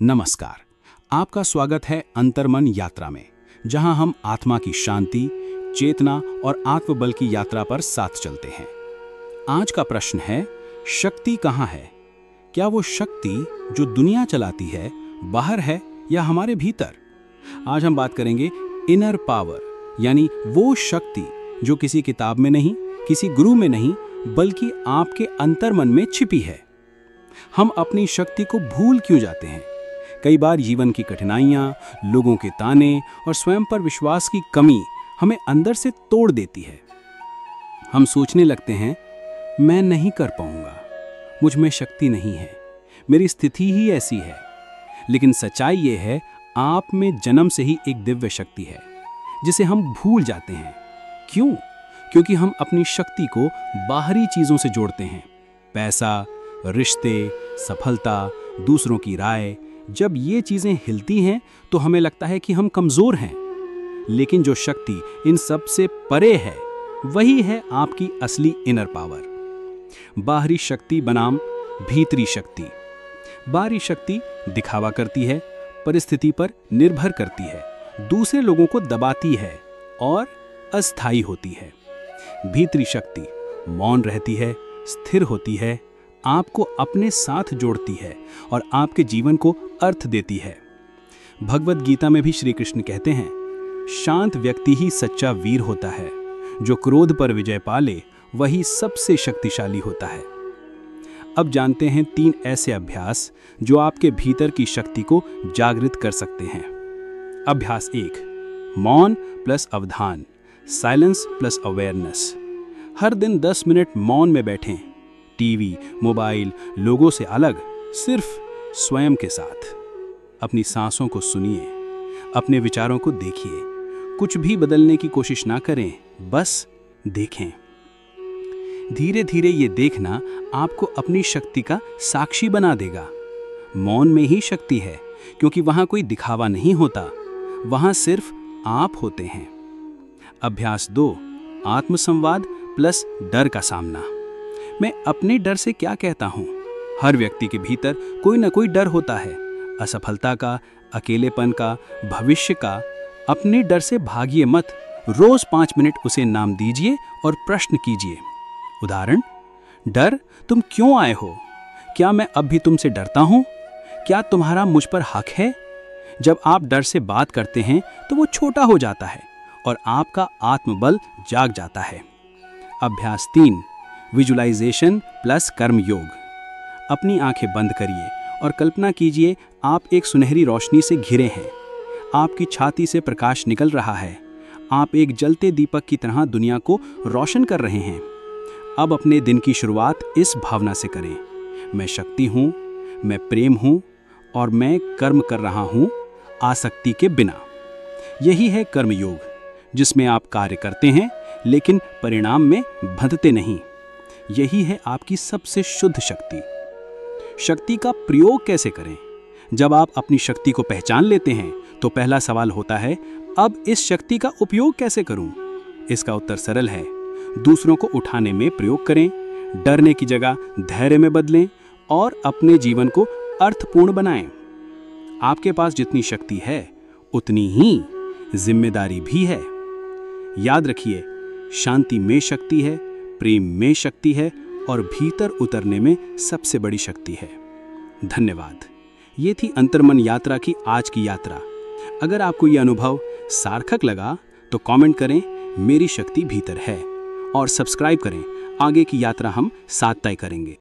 नमस्कार। आपका स्वागत है अंतर्मन यात्रा में, जहां हम आत्मा की शांति, चेतना और आत्मबल की यात्रा पर साथ चलते हैं। आज का प्रश्न है, शक्ति कहाँ है? क्या वो शक्ति जो दुनिया चलाती है बाहर है या हमारे भीतर? आज हम बात करेंगे इनर पावर, यानी वो शक्ति जो किसी किताब में नहीं, किसी गुरु में नहीं, बल्कि आपके अंतर्मन में छिपी है। हम अपनी शक्ति को भूल क्यों जाते हैं? कई बार जीवन की कठिनाइयां, लोगों के ताने और स्वयं पर विश्वास की कमी हमें अंदर से तोड़ देती है। हम सोचने लगते हैं, मैं नहीं कर पाऊंगा, मुझ में शक्ति नहीं है, मेरी स्थिति ही ऐसी है। लेकिन सच्चाई ये है, आप में जन्म से ही एक दिव्य शक्ति है जिसे हम भूल जाते हैं। क्यों? क्योंकि हम अपनी शक्ति को बाहरी चीजों से जोड़ते हैं। पैसा, रिश्ते, सफलता, दूसरों की राय। जब ये चीजें हिलती हैं तो हमें लगता है कि हम कमजोर हैं। लेकिन जो शक्ति इन सब से परे है, वही है आपकी असली इनर पावर। बाहरी शक्ति बनाम भीतरी शक्ति। बाहरी शक्ति दिखावा करती है, परिस्थिति पर निर्भर करती है, दूसरे लोगों को दबाती है और अस्थायी होती है। भीतरी शक्ति मौन रहती है, स्थिर होती है, आपको अपने साथ जोड़ती है और आपके जीवन को अर्थ देती है। भगवद गीता में भी श्री कृष्ण कहते हैं, शांत व्यक्ति ही सच्चा वीर होता है, जो क्रोध पर विजय पाले वही सबसे शक्तिशाली होता है। अब जानते हैं 3 ऐसे अभ्यास जो आपके भीतर की शक्ति को जागृत कर सकते हैं। अभ्यास 1, मौन प्लस अवधान, साइलेंस प्लस अवेयरनेस। हर दिन 10 मिनट मौन में बैठें, टीवी, मोबाइल, लोगों से अलग, सिर्फ स्वयं के साथ। अपनी सांसों को सुनिए, अपने विचारों को देखिए। कुछ भी बदलने की कोशिश ना करें, बस देखें। धीरे धीरे ये देखना आपको अपनी शक्ति का साक्षी बना देगा। मौन में ही शक्ति है, क्योंकि वहां कोई दिखावा नहीं होता, वहां सिर्फ आप होते हैं। अभ्यास 2, आत्मसंवाद प्लस डर का सामना। मैं अपने डर से क्या कहता हूँ? हर व्यक्ति के भीतर कोई ना कोई डर होता है, असफलता का, अकेलेपन का, भविष्य का। अपने डर से भागिए मत। रोज 5 मिनट उसे नाम दीजिए और प्रश्न कीजिए। उदाहरण, डर, तुम क्यों आए हो? क्या मैं अब भी तुमसे डरता हूँ? क्या तुम्हारा मुझ पर हक है? जब आप डर से बात करते हैं तो वो छोटा हो जाता है और आपका आत्मबल जाग जाता है। अभ्यास 3, विजुअलाइजेशन प्लस कर्म योग। अपनी आंखें बंद करिए और कल्पना कीजिए आप एक सुनहरी रोशनी से घिरे हैं। आपकी छाती से प्रकाश निकल रहा है। आप एक जलते दीपक की तरह दुनिया को रोशन कर रहे हैं। अब अपने दिन की शुरुआत इस भावना से करें, मैं शक्ति हूँ, मैं प्रेम हूँ और मैं कर्म कर रहा हूँ आसक्ति के बिना। यही है कर्म योग, जिसमें आप कार्य करते हैं लेकिन परिणाम में बंधते नहीं। यही है आपकी सबसे शुद्ध शक्ति। शक्ति का प्रयोग कैसे करें? जब आप अपनी शक्ति को पहचान लेते हैं तो पहला सवाल होता है, अब इस शक्ति का उपयोग कैसे करूं? इसका उत्तर सरल है, दूसरों को उठाने में प्रयोग करें, डरने की जगह धैर्य में बदलें और अपने जीवन को अर्थपूर्ण बनाएं। आपके पास जितनी शक्ति है उतनी ही जिम्मेदारी भी है। याद रखिए, शांति में शक्ति है, प्रेम में शक्ति है और भीतर उतरने में सबसे बड़ी शक्ति है। धन्यवाद। ये थी अंतर्मन यात्रा की आज की यात्रा। अगर आपको ये अनुभव सार्थक लगा तो कमेंट करें, मेरी शक्ति भीतर है, और सब्सक्राइब करें। आगे की यात्रा हम साथ तय करेंगे।